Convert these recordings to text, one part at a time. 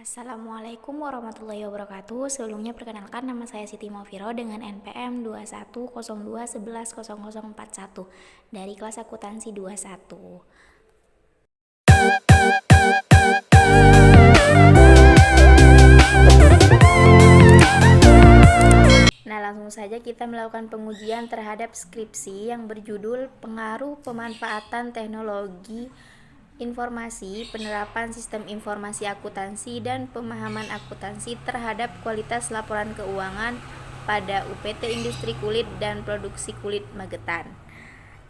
Assalamualaikum warahmatullahi wabarakatuh. Sebelumnya perkenalkan, nama saya Siti Maufiro dengan NPM 2102110041 dari kelas akuntansi 21. Nah, langsung saja kita melakukan pengujian terhadap skripsi yang berjudul Pengaruh Pemanfaatan Teknologi Informasi, Penerapan Sistem Informasi Akuntansi dan Pemahaman Akuntansi terhadap Kualitas Laporan Keuangan pada UPT Industri Kulit dan Produksi Kulit Magetan.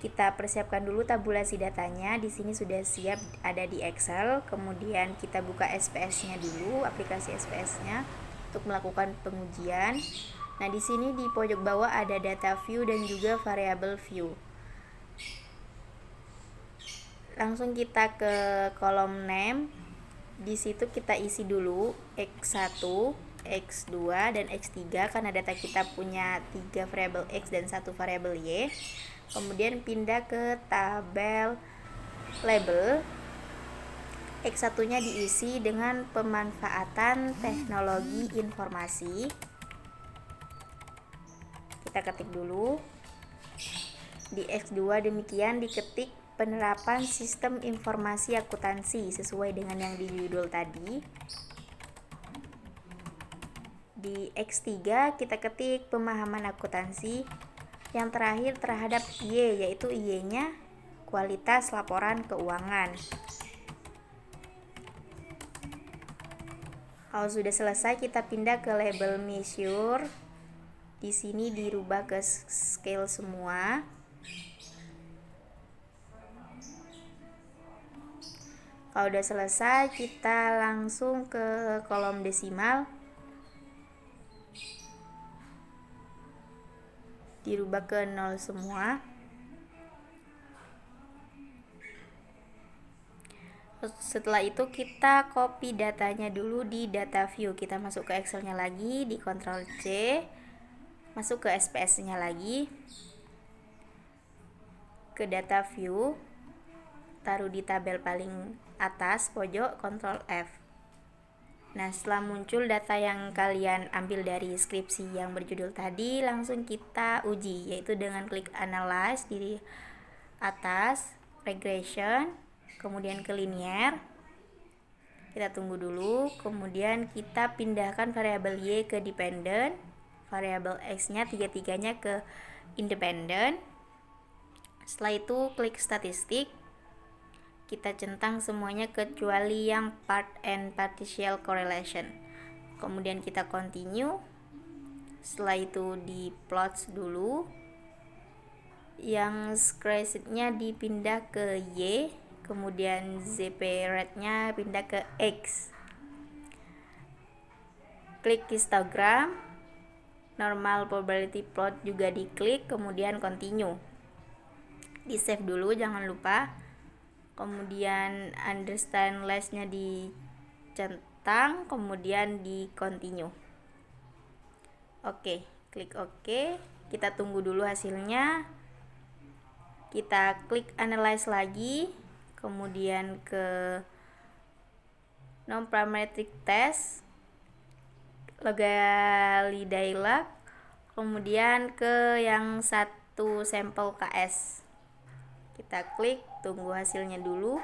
Kita persiapkan dulu tabulasi datanya. Di sini sudah siap ada di Excel. Kemudian kita buka SPS-nya dulu, aplikasi SPS-nya untuk melakukan pengujian. Nah, di sini di pojok bawah ada data view dan juga variable view. Langsung kita ke kolom name. Di situ kita isi dulu X1, X2 dan X3 karena data kita punya 3 variabel X dan 1 variabel Y. Kemudian pindah ke tabel label. X1-nya diisi dengan pemanfaatan teknologi informasi. Kita ketik dulu. Di X2 demikian diketik penerapan sistem informasi akuntansi sesuai dengan yang di judul tadi. Di X3 kita ketik pemahaman akuntansi. Yang terakhir terhadap Y, yaitu Y-nya kualitas laporan keuangan. Kalau sudah selesai, kita pindah ke label measure. Di sini dirubah ke scale semua. Kalau udah selesai, kita langsung ke kolom desimal. Dirubah ke 0 semua. Setelah itu kita copy datanya dulu di data view. Kita masuk ke Excel-nya lagi, di Ctrl C. Masuk ke SPS-nya lagi, ke data view, taruh di tabel paling atas pojok, Ctrl F. Nah, setelah muncul data yang kalian ambil dari skripsi yang berjudul tadi, langsung kita uji, yaitu dengan klik Analyze di atas, Regression, kemudian ke Linear. Kita tunggu dulu, kemudian kita pindahkan variabel Y ke Dependent, variabel X-nya tiga-tiganya ke Independent. Setelah itu klik Statistik. Kita centang semuanya kecuali yang Part and Partial Correlation. Kemudian kita continue. Setelah itu di plot dulu. Yang square-nya dipindah ke Y, kemudian ZP rate-nya pindah ke X. Klik histogram. Normal probability plot juga diklik, kemudian continue. Di save dulu, jangan lupa. Kemudian understand less-nya dicentang, kemudian di continue. Oke, klik OK. Kita tunggu dulu hasilnya. Kita klik analyze lagi, kemudian ke non-parametric test, Legally dialog, kemudian ke yang satu sampel KS. Kita klik, tunggu hasilnya dulu.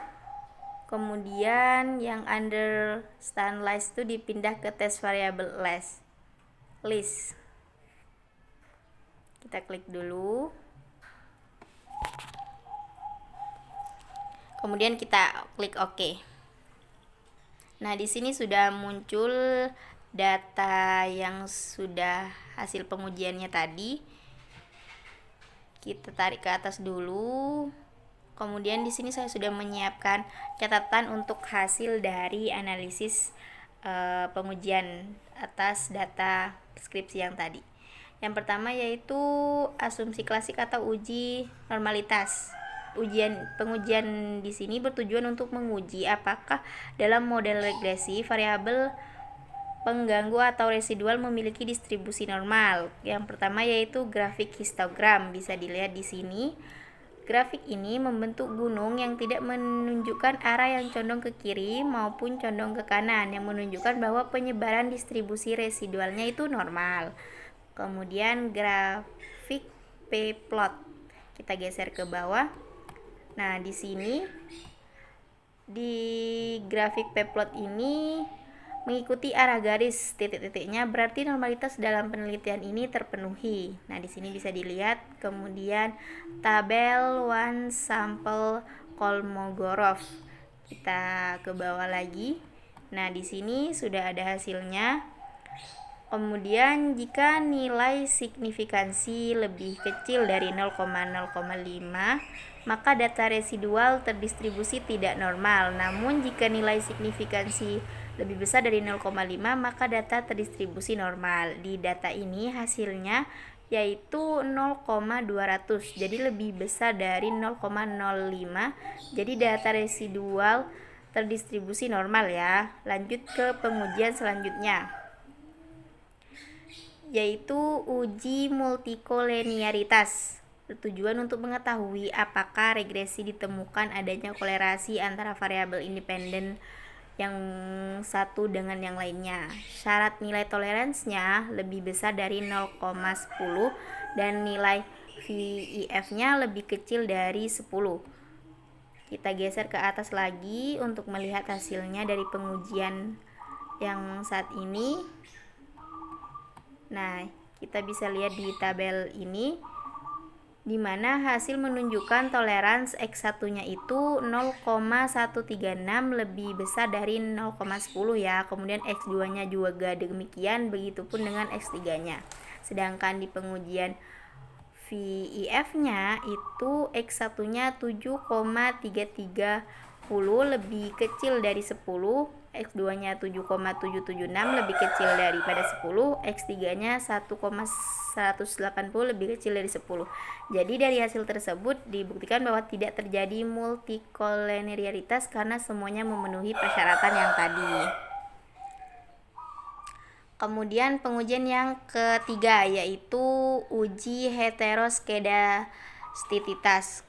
Kemudian yang understand list itu dipindah ke test variable list. Kita klik dulu. Kemudian kita klik OK. Nah, di sini sudah muncul data yang sudah hasil pengujiannya tadi. Kita tarik ke atas dulu. Kemudian di sini saya sudah menyiapkan catatan untuk hasil dari analisis pengujian atas data skripsi yang tadi. Yang pertama yaitu asumsi klasik atau uji normalitas. Pengujian di sini bertujuan untuk menguji apakah dalam model regresi variabel pengganggu atau residual memiliki distribusi normal. Yang pertama yaitu grafik histogram, bisa dilihat di sini. Grafik ini membentuk gunung yang tidak menunjukkan arah yang condong ke kiri maupun condong ke kanan, yang menunjukkan bahwa penyebaran distribusi residualnya itu normal. Kemudian grafik p-plot. Kita geser ke bawah. Nah, di sini di grafik p-plot ini mengikuti arah garis titik-titiknya, berarti normalitas dalam penelitian ini terpenuhi. Nah, di sini bisa dilihat. Kemudian tabel one sample Kolmogorov. Kita ke bawah lagi. Nah, di sini sudah ada hasilnya. Kemudian jika nilai signifikansi lebih kecil dari 0,05, maka data residual terdistribusi tidak normal. Namun jika nilai signifikansi lebih besar dari 0,5, maka data terdistribusi normal. Di data ini hasilnya yaitu 0,200, jadi lebih besar dari 0,05. Jadi data residual terdistribusi normal ya. Lanjut ke pengujian selanjutnya, yaitu uji multikolinearitas. Bertujuan untuk mengetahui apakah regresi ditemukan adanya kolerasi antara variabel independen yang satu dengan yang lainnya. Syarat nilai toleransinya lebih besar dari 0,10 dan nilai VIF-nya lebih kecil dari 10. Kita geser ke atas lagi untuk melihat hasilnya dari pengujian yang saat ini. Nah, kita bisa lihat di tabel ini, di mana hasil menunjukkan toleransi X1-nya itu 0,136 lebih besar dari 0,10 ya. Kemudian X2-nya juga demikian, begitupun dengan X3-nya. Sedangkan di pengujian VIF-nya itu X1-nya 7,330 lebih kecil dari 10, X2-nya 7,776 lebih kecil daripada 10, X3-nya 1,180 lebih kecil dari 10. Jadi dari hasil tersebut dibuktikan bahwa tidak terjadi multikolinearitas karena semuanya memenuhi persyaratan yang tadi. Kemudian pengujian yang ketiga yaitu uji heteroskedastisitas.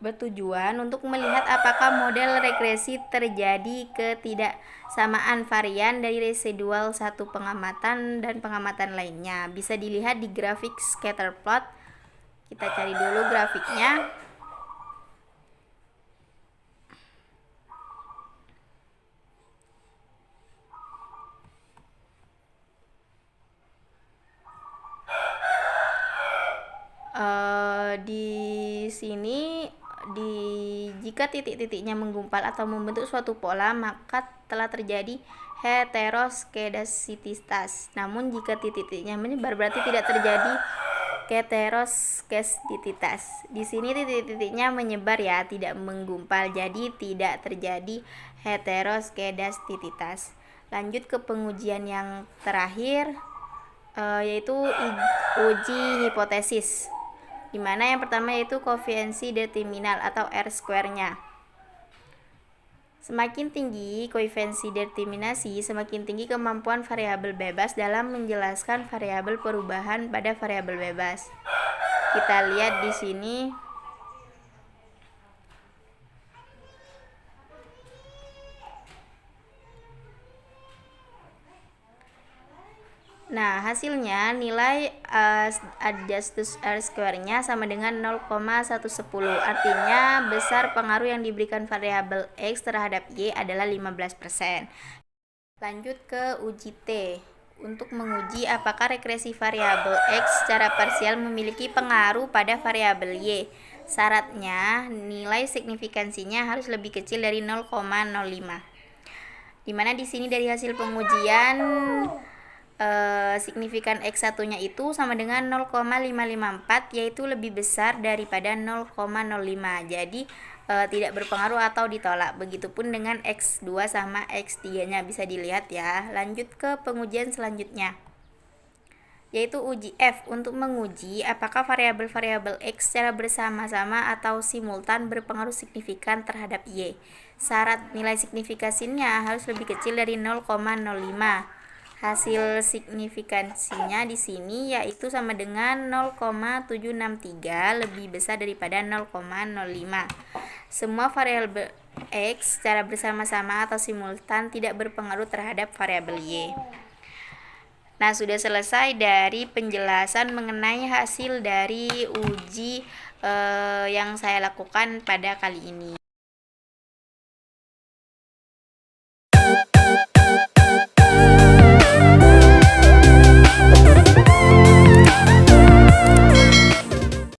Bertujuan untuk melihat apakah model regresi terjadi ketidaksamaan varian dari residual satu pengamatan dan pengamatan lainnya. Bisa dilihat di grafik scatter plot. Kita cari dulu grafiknya. Di sini jika titik-titiknya menggumpal atau membentuk suatu pola, maka telah terjadi heteroskedastisitas. Namun jika titik-titiknya menyebar, berarti tidak terjadi heteroskedastisitas. Di sini titik-titiknya menyebar ya, tidak menggumpal, jadi tidak terjadi heteroskedastisitas. Lanjut ke pengujian yang terakhir, yaitu uji hipotesis, di mana yang pertama yaitu koefisiensi determinal atau R-square-nya. Semakin tinggi koefisiensi determinasi, semakin tinggi kemampuan variabel bebas dalam menjelaskan variabel perubahan pada variabel bebas. Kita lihat di sini. Nah, hasilnya nilai adjustus R-square-nya sama dengan 0,110. Artinya besar pengaruh yang diberikan variabel X terhadap Y adalah 15%. Lanjut ke uji T. Untuk menguji apakah regresi variabel X secara parsial memiliki pengaruh pada variabel Y. Syaratnya nilai signifikansinya harus lebih kecil dari 0,05. Dimana di sini dari hasil pengujian signifikan X1-nya itu sama dengan 0,554, yaitu lebih besar daripada 0,05. Jadi tidak berpengaruh atau ditolak. Begitupun dengan X2 sama X3-nya, bisa dilihat ya. Lanjut ke pengujian selanjutnya, yaitu uji F, untuk menguji apakah variabel-variabel X secara bersama-sama atau simultan berpengaruh signifikan terhadap Y. Syarat nilai signifikansinya harus lebih kecil dari 0,05. Hasil signifikansinya di sini yaitu sama dengan 0,763 lebih besar daripada 0,05. Semua variabel X secara bersama-sama atau simultan tidak berpengaruh terhadap variabel Y. Nah, sudah selesai dari penjelasan mengenai hasil dari uji yang saya lakukan pada kali ini.